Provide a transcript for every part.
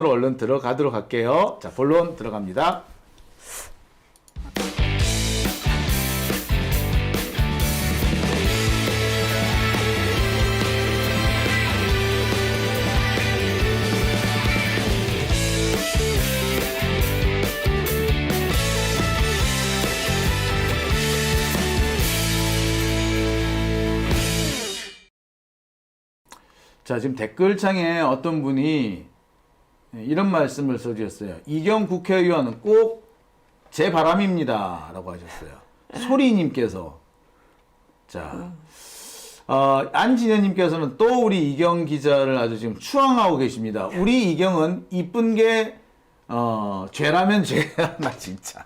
얼른 들어가도록 할게요. 자, 본론 들어갑니다. 자, 지금 댓글창에 어떤 분이 이런 말씀을 써주셨어요. 이경 국회의원은 꼭 제 바람입니다. 라고 하셨어요. 소리님께서. 자, 안진현님께서는 또 우리 이경 기자를 아주 지금 추앙하고 계십니다. 우리 이경은 이쁜 게, 죄라면 죄야. 나 진짜.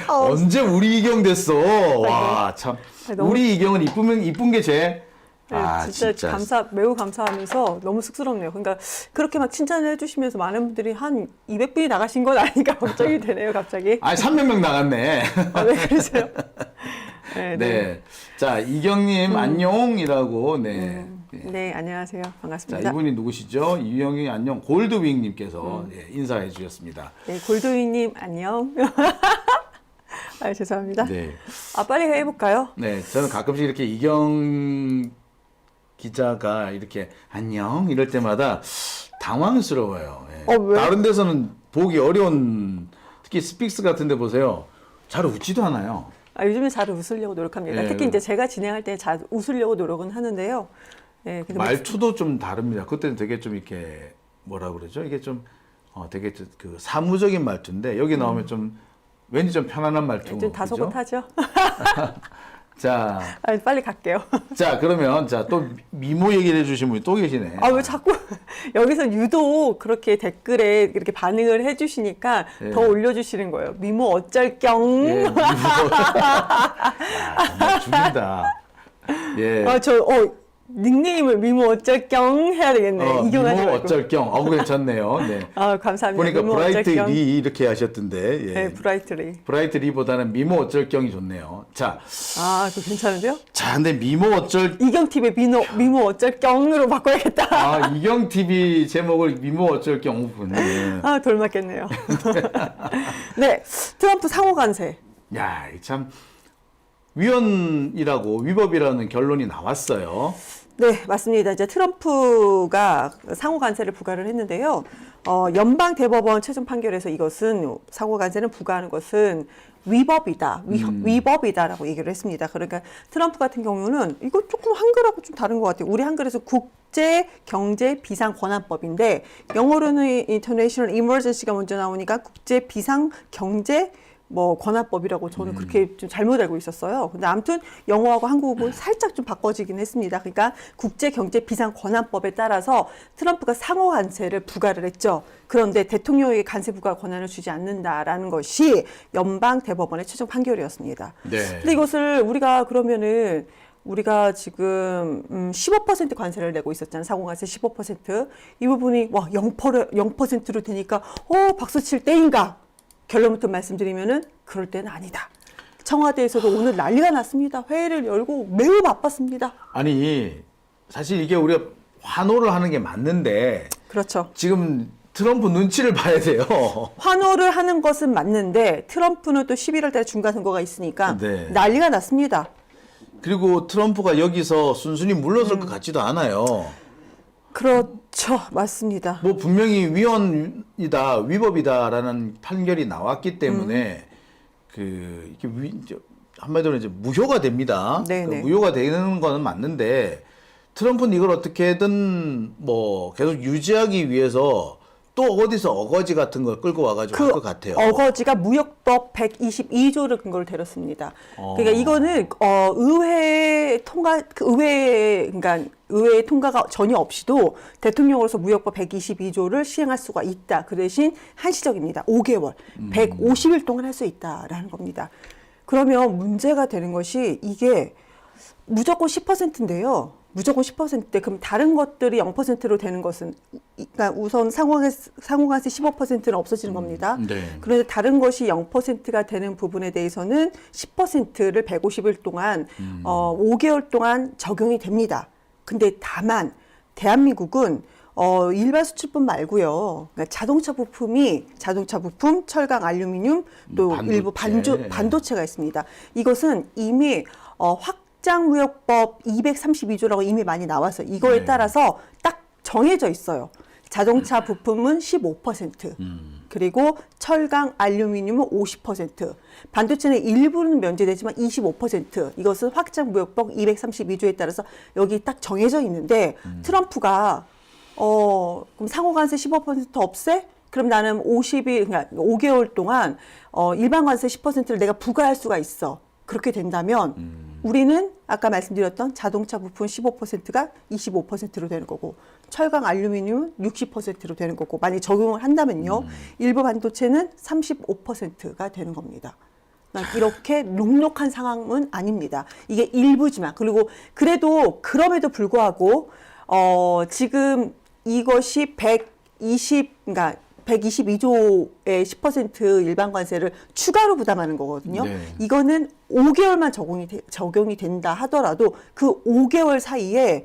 언제 우리 이경 됐어? 와, 참. 너무... 우리 이경은 이쁜 게 죄. 네, 진짜 매우 감사하면서 너무 쑥스럽네요. 그러니까 그렇게 막 칭찬을 해주시면서 많은 분들이 한 200분이 나가신 건 아닌가 걱정이 되네요, 갑자기. 아, 300명 나갔네. 네, 그러세요? 네, 네. 자, 이경님, 안녕이라고, 네. 네, 안녕하세요. 반갑습니다. 자, 이분이 누구시죠? 이경님, 안녕. 골드윙님께서 인사해 주셨습니다. 네, 골드윙님, 안녕. 아, 죄송합니다. 네. 빨리 해볼까요? 네, 저는 가끔씩 이렇게 이경 기자가 이렇게 안녕 이럴 때마다 당황스러워요. 네. 왜? 다른 데서는 보기 어려운, 특히 스픽스 같은 데 보세요. 잘 웃지도 않아요. 요즘에 잘 웃으려고 노력합니다. 네, 특히 이제 제가 진행할 때 잘 웃으려고 노력은 하는데요. 네, 근데 말투도 좀 다릅니다. 그때는 되게 좀 이렇게 뭐라 그러죠? 이게 좀 되게 그 사무적인 말투인데 여기 나오면 좀 왠지 좀 편안한 말투. 좀 다소곳하죠. 자, 빨리 갈게요. 자, 그러면 또 미모 얘기를 해주신 분이 또 계시네. 왜 자꾸 여기서 유독 그렇게 댓글에 이렇게 반응을 해주시니까 예. 더 올려주시는 거예요. 미모 어쩔 경. 예, 미모. 정말 죽인다. 예. 닉네임을 미모 어쩔 경 해야 되겠네. 이경하지 미모 말고. 어쩔 경. 괜찮네요. 네. 감사합니다. 보니까 미모 브라이트 어쩔 경. 리 이렇게 하셨던데. 예. 네, 브라이트 리. 브라이트 리보다는 미모 어쩔 경이 좋네요. 자. 그거 괜찮은데요? 자, 근데 미모 어쩔. 이경 TV의 미모 어쩔 경으로 바꿔야겠다. 이경 TV 제목을 미모 어쩔 경. 네. 돌 맞겠네요. 네, 트럼프 상호 관세. 야, 참. 위법이라는 결론이 나왔어요. 네, 맞습니다. 이제 트럼프가 상호 관세를 부과를 했는데요. 연방 대법원 최종 판결에서 이것은 상호 관세는 부과하는 것은 위법이다, 위법이다라고 얘기를 했습니다. 그러니까 트럼프 같은 경우는 이거 조금 한글하고 좀 다른 것 같아요. 우리 한글에서 국제 경제 비상 권한법인데 영어로는 International Emergency가 먼저 나오니까 국제 비상 경제 권한법이라고 저는 그렇게 좀 잘못 알고 있었어요. 근데 아무튼 영어하고 한국어를 살짝 좀 바꿔지긴 했습니다. 그러니까 국제경제비상권한법에 따라서 트럼프가 상호 관세를 부과를 했죠. 그런데 대통령에게 관세 부과 권한을 주지 않는다라는 것이 연방 대법원의 최종 판결이었습니다. 네. 근데 이것을 우리가 지금 15% 관세를 내고 있었잖아요. 상호관세 15%. 이 부분이 0%로 되니까 박수 칠 때인가? 결론부터 말씀드리면은 그럴 때는 아니다. 청와대에서도 오늘 난리가 났습니다. 회의를 열고 매우 바빴습니다. 아니, 사실 이게 우리가 환호를 하는 게 맞는데. 그렇죠. 지금 트럼프 눈치를 봐야 돼요. 환호를 하는 것은 맞는데 트럼프는 또 11월 달에 중간선거가 있으니까 네. 난리가 났습니다. 그리고 트럼프가 여기서 순순히 물러설 것 같지도 않아요. 그렇죠. 맞습니다. 분명히 위법이다라는 판결이 나왔기 때문에 한마디로 이제 무효가 됩니다. 무효가 되는 거는 맞는데 트럼프는 이걸 어떻게든 계속 유지하기 위해서 또 어디서 어거지 같은 걸 끌고 와가지고 할 것 같아요. 어거지가 무역법 122조를 근거로 대렸습니다. 그러니까 이거는 의회 통과가 전혀 없이도 대통령으로서 무역법 122조를 시행할 수가 있다. 그 대신 한시적입니다. 5개월, 150일 동안 할 수 있다라는 겁니다. 그러면 문제가 되는 것이 이게 무조건 10%인데요. 무조건 10%대 그럼 다른 것들이 0%로 되는 것은 그러니까 우선 상호관세 15%는 없어지는 겁니다. 네. 그런데 다른 것이 0%가 되는 부분에 대해서는 10%를 150일 동안 5개월 동안 적용이 됩니다. 근데 다만 대한민국은 일반 수출품 말고요. 그러니까 자동차 부품, 철강, 알루미늄, 또 일부 반도체가 있습니다. 이것은 이미 확장무역법 232조라고 이미 많이 나왔어요. 이거에 따라서 딱 정해져 있어요. 자동차 부품은 15%, 그리고 철강, 알루미늄은 50%, 반도체는 일부는 면제되지만 25%, 이것은 확장무역법 232조에 따라서 여기 딱 정해져 있는데 트럼프가 그럼 상호관세 15% 없애? 그럼 나는 50일, 그러니까 5개월 동안 일반 관세 10%를 내가 부과할 수가 있어. 그렇게 된다면 우리는 아까 말씀드렸던 자동차 부품 15%가 25%로 되는 거고, 철강, 알루미늄은 60%로 되는 거고, 만약 적용을 한다면요, 일부 반도체는 35%가 되는 겁니다. 이렇게 녹록한 상황은 아닙니다. 이게 일부지만. 그리고 그래도 그럼에도 불구하고 지금 이것이 122조의 10% 일반 관세를 추가로 부담하는 거거든요. 네. 이거는 5개월만 적용이 된다 하더라도 그 5개월 사이에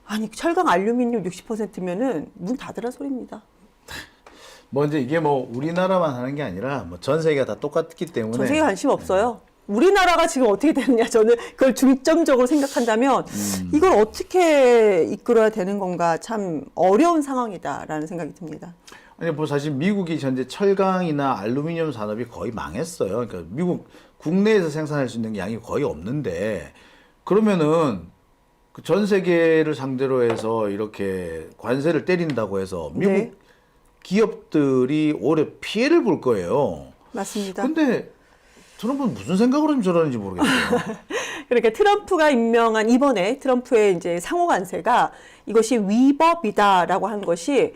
아니 철강 알루미늄 60%면은 문 닫으라 소리입니다. 먼저 이게 뭐 우리나라만 하는 게 아니라 뭐 전 세계가 다 똑같기 때문에 전 세계 관심 없어요. 우리나라가 지금 어떻게 되느냐, 저는 그걸 중점적으로 생각한다면 이걸 어떻게 이끌어야 되는 건가 참 어려운 상황이다라는 생각이 듭니다. 아니 뭐 사실 미국이 현재 철강이나 알루미늄 산업이 거의 망했어요. 그러니까 미국 국내에서 생산할 수 있는 양이 거의 없는데, 그러면은 그 전 세계를 상대로 해서 이렇게 관세를 때린다고 해서 미국 네. 기업들이 오히려 피해를 볼 거예요. 맞습니다. 근데 트럼프는 무슨 생각으로 저러는지 모르겠어요. 그러니까 트럼프가 임명한 이번에 트럼프의 이제 상호관세가 이것이 위법이다라고 한 것이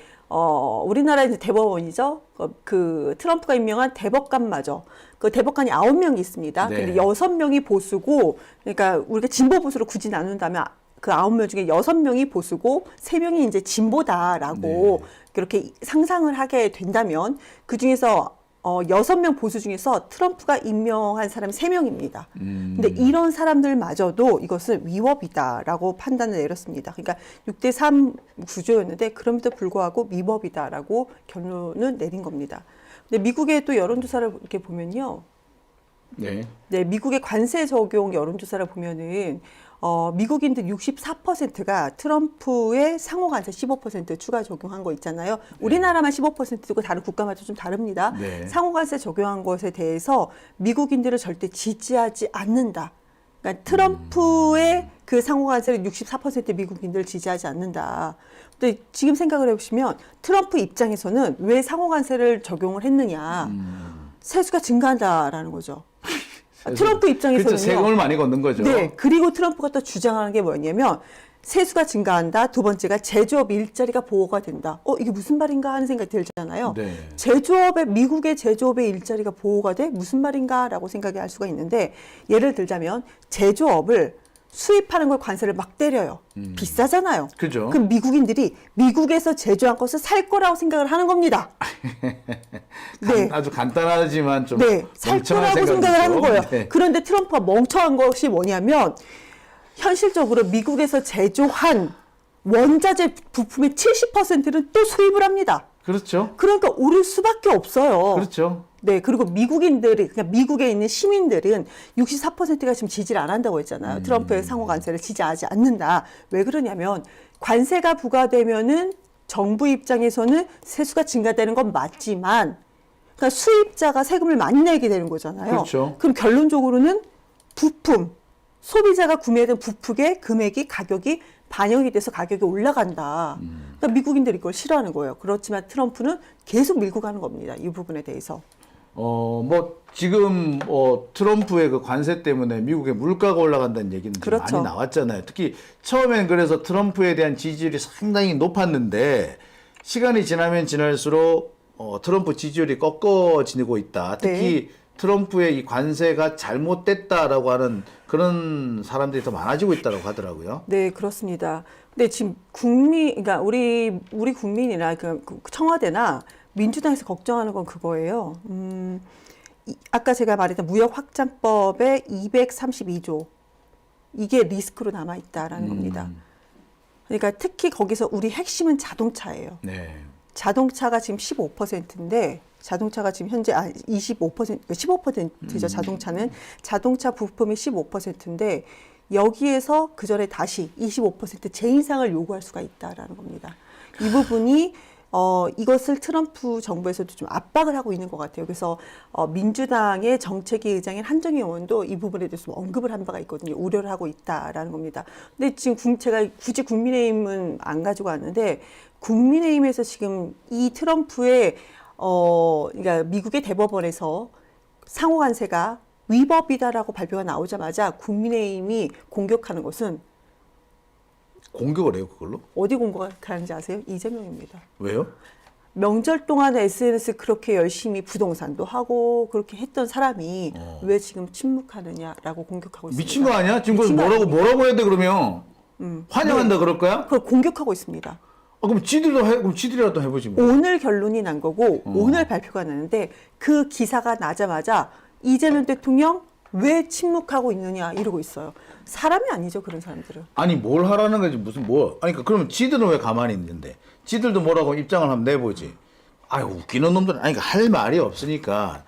우리나라 이제 대법원이죠. 그 트럼프가 임명한 대법관마저 그 대법관이 9명이 있습니다. 네. 근데 6명이 보수고, 그러니까 우리가 진보 보수로 굳이 나눈다면 그 9명 중에 6명이 보수고 3명이 이제 진보다라고 그렇게 상상을 하게 된다면, 그 중에서 6명 보수 중에서 트럼프가 임명한 사람이 3명입니다. 근데 이런 사람들마저도 이것은 위법이다라고 판단을 내렸습니다. 그러니까 6대3 구조였는데 그럼에도 불구하고 위법이다라고 결론을 내린 겁니다. 근데 미국의 또 여론조사를 이렇게 보면요. 네, 미국의 관세 적용 여론조사를 보면은 미국인들 64%가 트럼프의 상호관세 15% 추가 적용한 거 있잖아요. 네. 우리나라만 15%고 다른 국가마다 좀 다릅니다. 네. 상호관세 적용한 것에 대해서 미국인들을 절대 지지하지 않는다. 그러니까 트럼프의 그 상호관세를 64% 미국인들을 지지하지 않는다. 근데 지금 생각을 해보시면 트럼프 입장에서는 왜 상호관세를 적용을 했느냐. 세수가 증가한다라는 거죠. 트럼프 입장에서는요. 그렇죠. 세금을 많이 걷는 거죠. 네. 그리고 트럼프가 또 주장하는 게 뭐냐면 세수가 증가한다. 두 번째가 제조업 일자리가 보호가 된다. 이게 무슨 말인가 하는 생각이 들잖아요. 네. 미국의 제조업의 일자리가 보호가 돼? 무슨 말인가라고 생각이 할 수가 있는데, 예를 들자면 제조업을 수입하는 걸 관세를 막 때려요. 비싸잖아요. 그죠. 그럼 미국인들이 미국에서 제조한 것을 살 거라고 생각을 하는 겁니다. 네. 아주 간단하지만 좀 살 거라고 생각을 하는 거예요. 네. 그런데 트럼프가 멍청한 것이 뭐냐면 현실적으로 미국에서 제조한 원자재 부품의 70%는 또 수입을 합니다. 그렇죠. 그러니까 오를 수밖에 없어요. 그렇죠. 네, 그리고 미국인들이, 그러니까 미국에 있는 시민들은 64%가 지금 지지를 안 한다고 했잖아요. 트럼프의 상호관세를 지지하지 않는다. 왜 그러냐면 관세가 부과되면은 정부 입장에서는 세수가 증가되는 건 맞지만, 그러니까 수입자가 세금을 많이 내게 되는 거잖아요. 그렇죠. 그럼 결론적으로는 부품, 소비자가 구매했던 부품의 금액이 가격이 반영이 돼서 가격이 올라간다. 그러니까 미국인들이 이걸 싫어하는 거예요. 그렇지만 트럼프는 계속 밀고 가는 겁니다. 이 부분에 대해서. 뭐 지금 트럼프의 그 관세 때문에 미국의 물가가 올라간다는 얘기는 그렇죠. 많이 나왔잖아요. 특히 처음엔 그래서 트럼프에 대한 지지율이 상당히 높았는데 시간이 지나면 지날수록 트럼프 지지율이 꺾어지고 있다. 특히 트럼프의 이 관세가 잘못됐다라고 하는 그런 사람들이 더 많아지고 있다고 하더라고요. 네, 그렇습니다. 근데 지금 그러니까 우리 국민이나 그 청와대나 민주당에서 걱정하는 건 그거예요. 아까 제가 말했던 무역확장법의 232조, 이게 리스크로 남아있다라는 겁니다. 그러니까 특히 거기서 우리 핵심은 자동차예요. 네. 자동차가 지금 15%인데 자동차가 지금 현재 25%, 15%죠. 자동차는 자동차 부품이 15%인데 여기에서 그 전에 다시 25% 재인상을 요구할 수가 있다라는 겁니다. 이 부분이 이것을 트럼프 정부에서도 좀 압박을 하고 있는 것 같아요. 그래서 민주당의 정책위 의장인 한정희 의원도 이 부분에 대해서 언급을 한 바가 있거든요. 우려를 하고 있다라는 겁니다. 근데 지금 제가 굳이 국민의힘은 안 가지고 왔는데 국민의힘에서 지금 이 트럼프의 그러니까 미국의 대법원에서 상호 관세가 위법이다라고 발표가 나오자마자 국민의힘이 공격하는 것은 공격을 해요, 그걸로? 어디 공격하는지 아세요? 이재명입니다. 왜요? 명절 동안 SNS 그렇게 열심히 부동산도 하고 그렇게 했던 사람이 왜 지금 침묵하느냐라고 공격하고 있습니다. 미친 거 아니야? 지금 그걸 뭐라고 해야 돼, 그러면? 환영한다 네. 그럴 거야? 그걸 공격하고 있습니다. 그럼 그럼 지들이라도 해보지 뭐. 오늘 결론이 난 거고 오늘 발표가 나는데 그 기사가 나자마자 이재명 대통령 왜 침묵하고 있느냐 이러고 있어요. 사람이 아니죠, 그런 사람들은. 아니 뭘 하라는 거지 무슨 뭐. 아니 그러면 지들은 왜 가만히 있는데? 지들도 뭐라고 입장을 한번 내보지. 아유 웃기는 놈들은 아니 할 말이 없으니까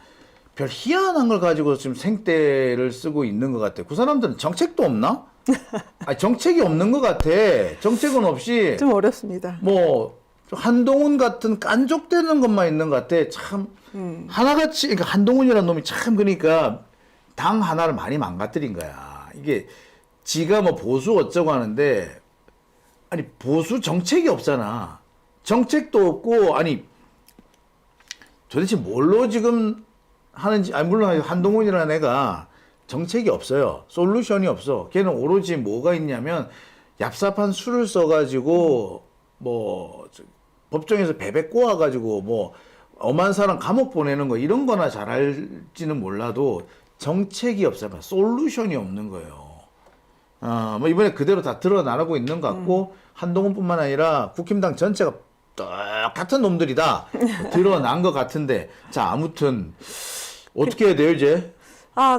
별 희한한 걸 가지고 지금 생떼를 쓰고 있는 것 같아. 그 사람들은 정책도 없나? 아니 정책이 없는 것 같아. 정책은 없이 좀 어렵습니다. 뭐 한동훈 같은 깐족되는 것만 있는 것 같아. 참 하나같이 그러니까 한동훈이라는 놈이 참 그러니까 당 하나를 많이 망가뜨린 거야. 이게 지가 뭐 보수 어쩌고 하는데 아니 보수 정책이 없잖아. 정책도 없고 아니 도대체 뭘로 지금 하는지 아니 물론 한동훈이라는 애가 정책이 없어요. 솔루션이 없어. 걔는 오로지 뭐가 있냐면 얍삽한 수를 써가지고 뭐 법정에서 베베 꼬아가지고 뭐 엄한 사람 감옥 보내는 거 이런 거나 잘할지는 몰라도 정책이 없어요. 솔루션이 없는 거예요. 뭐 이번에 그대로 다 드러나고 있는 것 같고 한동훈뿐만 아니라 국힘당 전체가 똑같은 놈들이다 드러난 것 같은데 자 아무튼 어떻게 해야 돼요 이제?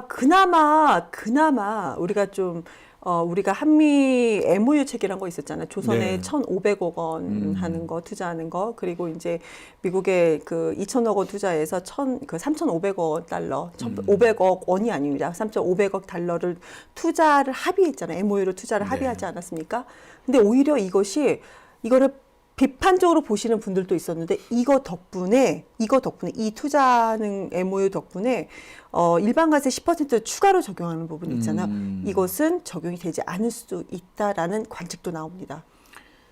그나마 우리가 좀 우리가 한미 MOU 체결한 거 있었잖아요. 조선에 네. 1,500억 원 하는 거 투자하는 거 그리고 이제 미국의 그 2,000억 원 투자해서 3,500억 달러, 1,500억 원이 아닙니다. 3,500억 달러를 투자를 합의했잖아요. MOU로 투자를 합의하지 않았습니까? 근데 오히려 이거를 비판적으로 보시는 분들도 있었는데 이거 덕분에 이 투자하는 MOU 덕분에 일반과세 10% 추가로 적용하는 부분이 있잖아요. 이것은 적용이 되지 않을 수도 있다라는 관측도 나옵니다.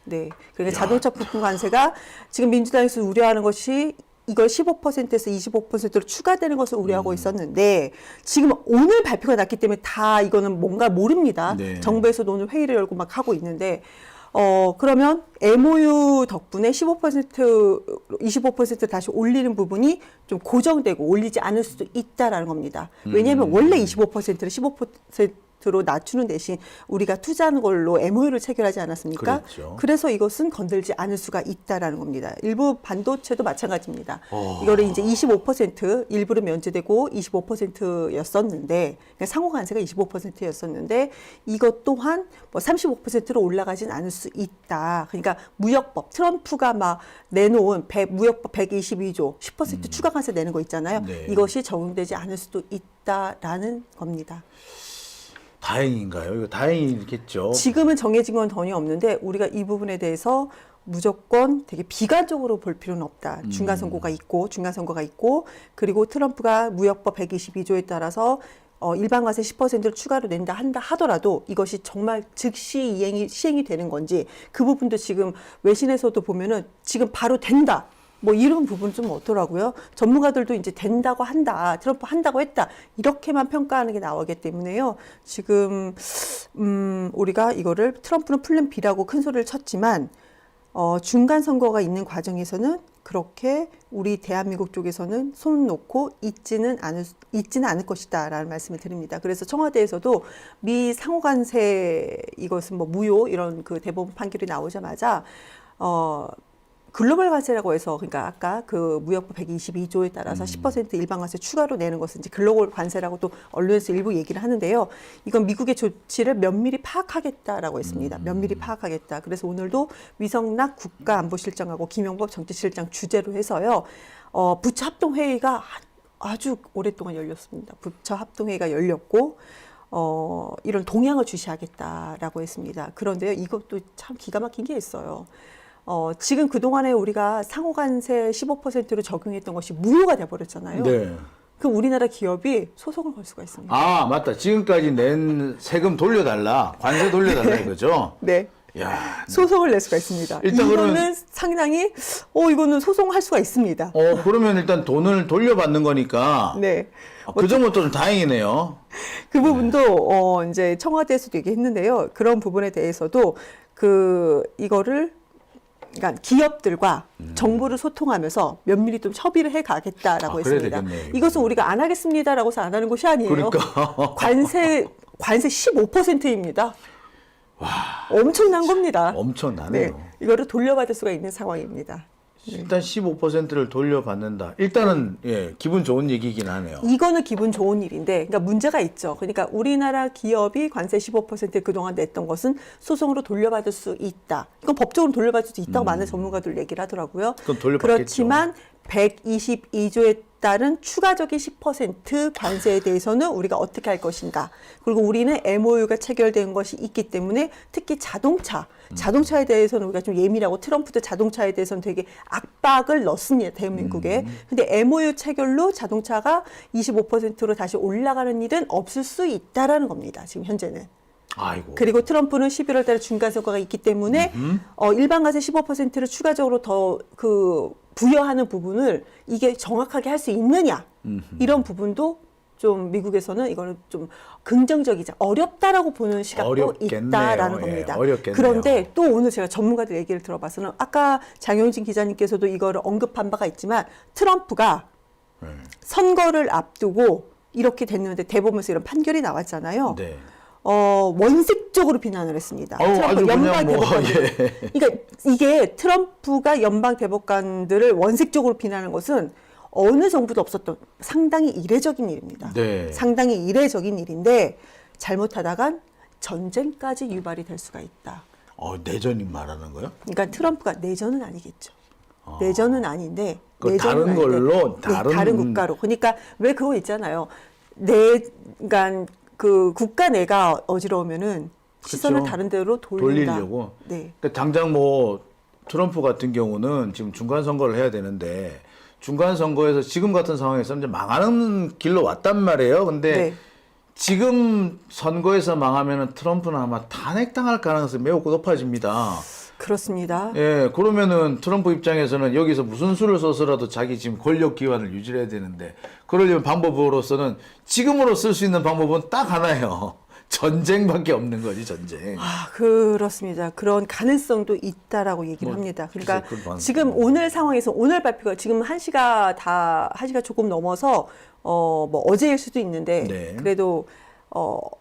네, 그러니까 자동차 부품 관세가 지금 민주당에서 우려하는 것이 이걸 15%에서 25%로 추가되는 것을 우려하고 있었는데 지금 오늘 발표가 났기 때문에 다 이거는 뭔가 모릅니다. 네. 정부에서도 오늘 회의를 열고 막 하고 있는데 그러면 MOU 덕분에 25% 다시 올리는 부분이 좀 고정되고 올리지 않을 수도 있다라는 겁니다. 왜냐하면 원래 25%를 15%로 낮추는 대신 우리가 투자하는 걸로 MOU를 체결하지 않았습니까? 그렇죠. 그래서 이것은 건들지 않을 수가 있다라는 겁니다. 일부 반도체도 마찬가지입니다. 이거를 이제 25% 일부는 면제되고 25%였었는데 상호 관세가 25%였었는데 이것 또한 뭐 35%로 올라가진 않을 수 있다. 그러니까 무역법 트럼프가 막 내놓은 무역법 122조 10% 추가 관세 내는 거 있잖아요. 네. 이것이 적용되지 않을 수도 있다라는 겁니다. 다행인가요? 이거 다행이겠죠. 지금은 정해진 건 전혀 없는데 우리가 이 부분에 대해서 무조건 되게 비관적으로 볼 필요는 없다. 중간선거가 있고 그리고 트럼프가 무역법 122조에 따라서 일반과세 10%를 추가로 낸다 하더라도 이것이 정말 즉시 시행이 되는 건지 그 부분도 지금 외신에서도 보면은 지금 바로 된다. 뭐 이런 부분 좀 어떠라고요? 전문가들도 이제 된다고 한다, 트럼프 한다고 했다 이렇게만 평가하는 게 나오기 때문에요. 지금 우리가 이거를 트럼프는 플랜 B라고 큰 소리를 쳤지만 중간 선거가 있는 과정에서는 그렇게 우리 대한민국 쪽에서는 손 놓고 있지는 않을 것이다라는 말씀을 드립니다. 그래서 청와대에서도 미 상호관세 이것은 뭐 무효 이런 그 대법원 판결이 나오자마자 글로벌 관세라고 해서 그러니까 아까 그 무역부 122조에 따라서 10% 일반 관세 추가로 내는 것은 이제 글로벌 관세라고 또 언론에서 일부 얘기를 하는데요. 이건 미국의 조치를 면밀히 파악하겠다라고 했습니다. 면밀히 파악하겠다. 그래서 오늘도 위성락 국가안보실장하고 김용법 정치실장 주재로 해서요. 부처 합동 회의가 아주 오랫동안 열렸습니다. 부처 합동 회의가 열렸고 이런 동향을 주시하겠다라고 했습니다. 그런데요, 이것도 참 기가 막힌 게 있어요. 지금 그동안에 우리가 상호관세 15%로 적용했던 것이 무효가 돼버렸잖아요. 네. 그럼 우리나라 기업이 소송을 걸 수가 있습니다. 아, 맞다. 지금까지 낸 세금 돌려달라. 관세 돌려달라 이거죠? 네. 야, 소송을 낼 수가 있습니다. 일단 이거는 그러면- 상당히 이거는 소송할 수가 있습니다. 그러면 일단 돈을 돌려받는 거니까. 네. 그 점은 좀 다행이네요. 그 부분도 이제 청와대에서도 얘기했는데요. 그런 부분에 대해서도 이거를 그러니까 기업들과 정부를 소통하면서 면밀히 좀 협의를 해 가겠다라고 그래야 했습니다. 되겠네요, 이것은 우리가 안 하겠습니다라고 해서 안 하는 것이 아니에요. 그러니까. 관세 15%입니다. 와, 엄청난 겁니다. 엄청나네요. 네, 이거를 돌려받을 수가 있는 상황입니다. 일단 15%를 돌려받는다. 일단은 기분 좋은 얘기긴 하네요. 이거는 기분 좋은 일인데, 그러니까 문제가 있죠. 그러니까 우리나라 기업이 관세 15% 그동안 냈던 것은 소송으로 돌려받을 수 있다. 이건 법적으로 돌려받을 수 있다고 많은 전문가들 얘기를 하더라고요. 그건 돌려받겠죠. 그렇지만 122조에 따른 추가적인 10% 관세에 대해서는 우리가 어떻게 할 것인가. 그리고 우리는 MOU가 체결된 것이 있기 때문에 특히 자동차에 대해서는 우리가 좀 예민하고 트럼프도 자동차에 대해서는 되게 압박을 넣습니다. 대한민국에. 근데 MOU 체결로 자동차가 25%로 다시 올라가는 일은 없을 수 있다라는 겁니다. 지금 현재는. 아이고. 그리고 트럼프는 11월 달에 중간선거가 있기 때문에 일반 과세 15%를 추가적으로 더 부여하는 부분을 이게 정확하게 할 수 있느냐 이런 부분도 좀 미국에서는 이거는 좀 긍정적이자 어렵다라고 보는 시각도 어렵겠네요. 있다라는 겁니다. 어렵겠네요. 그런데 또 오늘 제가 전문가들 얘기를 들어봐서는 아까 장영진 기자님께서도 이거를 언급한 바가 있지만 트럼프가 선거를 앞두고 이렇게 됐는데 대법원에서 이런 판결이 나왔잖아요. 네. 원색적으로 비난을 했습니다. 아주 트럼프 그냥 연방 대법관들. 그러니까 이게 트럼프가 연방 대법관들을 원색적으로 비난하는 것은 어느 정부도 없었던 상당히 이례적인 일입니다. 네. 상당히 이례적인 일인데 잘못하다간 전쟁까지 유발이 될 수가 있다. 내전이 말하는 거요? 그러니까 트럼프가 내전은 아니겠죠. 내전은 아닌데 그 내전은 다른 아닌데, 걸로 다른 국가로. 그러니까 왜 그거 있잖아요. 그러니까 그 국가 내가 어지러우면은 시선을 그렇죠. 다른 데로 돌리려고. 네. 그러니까 당장 트럼프 같은 경우는 지금 중간 선거를 해야 되는데 중간 선거에서 지금 같은 상황에서 이제 망하는 길로 왔단 말이에요. 근데 네. 지금 선거에서 망하면은 트럼프는 아마 탄핵당할 가능성이 매우 높아집니다. 그렇습니다. 예, 그러면은 트럼프 입장에서는 여기서 무슨 수를 써서라도 자기 지금 권력 기반을 유지해야 되는데 그러려면 방법으로서는 지금으로 쓸 수 있는 방법은 딱 하나예요. 전쟁밖에 없는 거지, 전쟁. 그렇습니다. 그런 가능성도 있다라고 얘기를 합니다. 그러니까 지금 오늘 상황에서 오늘 발표가 지금 1시가 조금 넘어서 어제일 수도 있는데 네. 그래도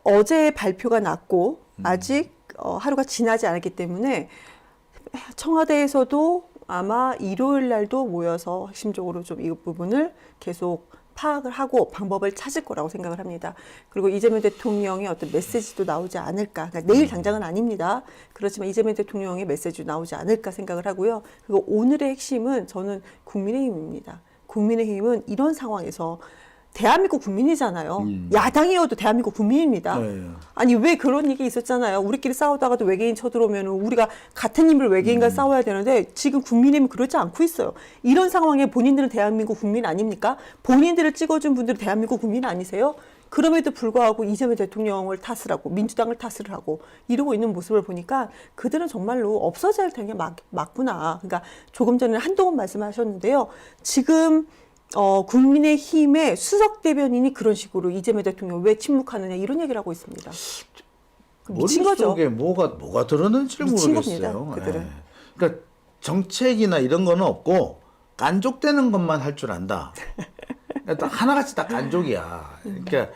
어제 발표가 났고 아직 하루가 지나지 않았기 때문에 청와대에서도 아마 일요일 날도 모여서 핵심적으로 좀 이 부분을 계속 파악을 하고 방법을 찾을 거라고 생각을 합니다. 그리고 이재명 대통령의 어떤 메시지도 나오지 않을까. 그러니까 내일 당장은 아닙니다. 그렇지만 이재명 대통령의 메시지도 나오지 않을까 생각을 하고요. 그리고 오늘의 핵심은 저는 국민의힘입니다. 국민의힘은 이런 상황에서 대한민국 국민이잖아요. 야당이어도 대한민국 국민입니다. 네. 아니 왜 그런 얘기 있었잖아요. 우리끼리 싸우다가도 외계인 쳐들어오면 우리가 같은 힘을 외계인과 싸워야 되는데 지금 국민의힘은 그렇지 않고 있어요. 이런 상황에 본인들은 대한민국 국민 아닙니까? 본인들을 찍어준 분들은 대한민국 국민 아니세요? 그럼에도 불구하고 이재명 대통령을 탓을 하고 민주당을 탓을 하고 이러고 있는 모습을 보니까 그들은 정말로 없어져야 되는 게 맞구나. 그러니까 조금 전에 한동훈 말씀하셨는데요. 지금 국민의힘의 수석 대변인이 그런 식으로 이재명 대통령 왜 침묵하느냐 이런 얘기를 하고 있습니다. 미친 거죠. 머릿속에 뭐가 들었는지를 미친 모르겠어요. 겁니다, 그들은. 예. 그러니까 정책이나 이런 거는 없고 깐족되는 것만 할 줄 안다. 그러니까 하나같이 다 깐족이야. 그러니까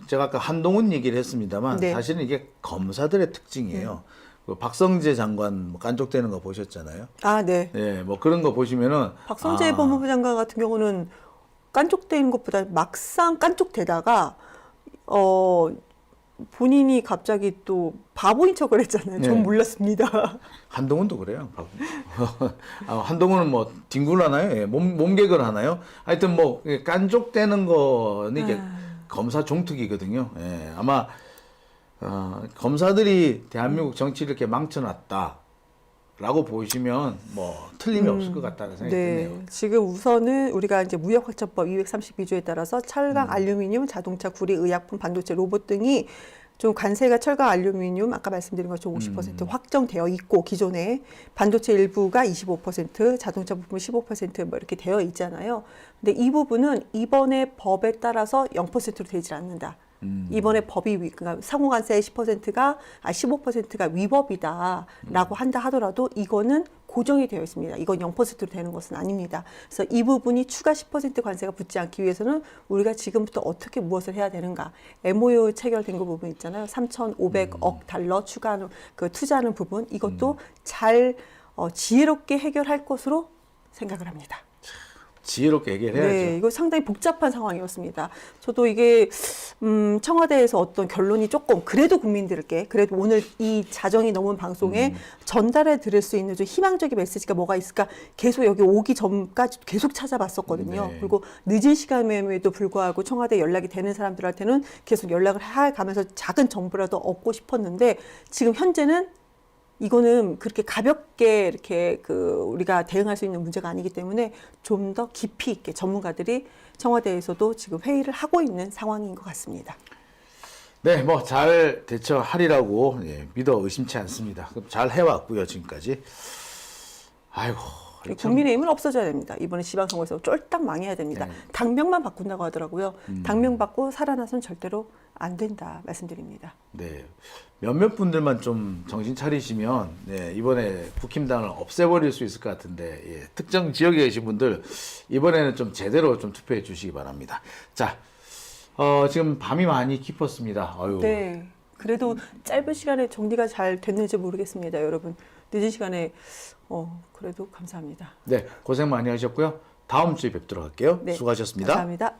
제가 아까 한동훈 얘기를 했습니다만 네. 사실은 이게 검사들의 특징이에요. 그 박성재 장관 뭐 깐족되는 거 보셨잖아요. 아, 네. 네, 뭐 그런 거 보시면은 박성재 법무부 장관 같은 경우는 깐족되는 것보다 막상 깐족되다가 본인이 갑자기 또 바보인 척을 했잖아요. 전 네. 몰랐습니다. 한동훈도 그래요. 한동훈은 뭐 뒹굴 하나요? 예, 몸개글 하나요? 하여튼 뭐 깐족되는 거는 이게 검사 종특이거든요. 예, 아마 검사들이 대한민국 정치를 이렇게 망쳐놨다라고 보시면 뭐 틀림이 없을 것 같다는 생각이 드네요. 지금 우선은 우리가 이제 무역확정법 232조에 따라서 철강, 알루미늄, 자동차, 구리, 의약품, 반도체, 로봇 등이 좀 관세가 철강, 알루미늄 아까 말씀드린 것처럼 50% 확정되어 있고 기존에 반도체 일부가 25%, 자동차 부품 15%뭐 이렇게 되어 있잖아요. 근데 이 부분은 이번에 법에 따라서 0%로 되질 않는다. 이번에 법이 그러니까 상호관세의 15%가 위법이다라고 한다 하더라도 이거는 고정이 되어 있습니다. 이건 0%로 되는 것은 아닙니다. 그래서 이 부분이 추가 10% 관세가 붙지 않기 위해서는 우리가 지금부터 어떻게 무엇을 해야 되는가? MOU 체결된 그 부분 있잖아요. 3,500억 달러 추가하는 그 투자하는 부분 이것도 잘 지혜롭게 해결할 것으로 생각을 합니다. 지혜롭게 해결해야죠. 네, 이거 상당히 복잡한 상황이었습니다. 저도 이게 청와대에서 어떤 결론이 조금 그래도 국민들께 그래도 오늘 이 자정이 넘은 방송에 전달해 드릴 수 있는 좀 희망적인 메시지가 뭐가 있을까 계속 여기 오기 전까지 계속 찾아봤었거든요. 네. 그리고 늦은 시간임에도 불구하고 청와대 연락이 되는 사람들한테는 계속 연락을 해가면서 작은 정보라도 얻고 싶었는데 지금 현재는 이거는 그렇게 가볍게 이렇게 우리가 대응할 수 있는 문제가 아니기 때문에 좀 더 깊이 있게 전문가들이 청와대에서도 지금 회의를 하고 있는 상황인 것 같습니다. 네, 뭐 잘 대처하리라고 믿어 의심치 않습니다. 그럼 잘 해왔고요 지금까지. 아이고. 국민의힘은 없어져야 됩니다. 이번에 지방선거에서 쫄딱 망해야 됩니다. 네. 당명만 바꾼다고 하더라고요. 당명 바꾸고 살아나선 절대로 안 된다 말씀드립니다. 네, 몇몇 분들만 좀 정신 차리시면 이번에 국힘당을 없애버릴 수 있을 것 같은데 특정 지역에 계신 분들 이번에는 좀 제대로 좀 투표해 주시기 바랍니다. 자, 지금 밤이 많이 깊었습니다. 네, 그래도 짧은 시간에 정리가 잘 됐는지 모르겠습니다, 여러분. 늦은 시간에 그래도 감사합니다. 네, 고생 많이 하셨고요. 다음 주에 뵙도록 할게요. 네, 수고하셨습니다. 감사합니다.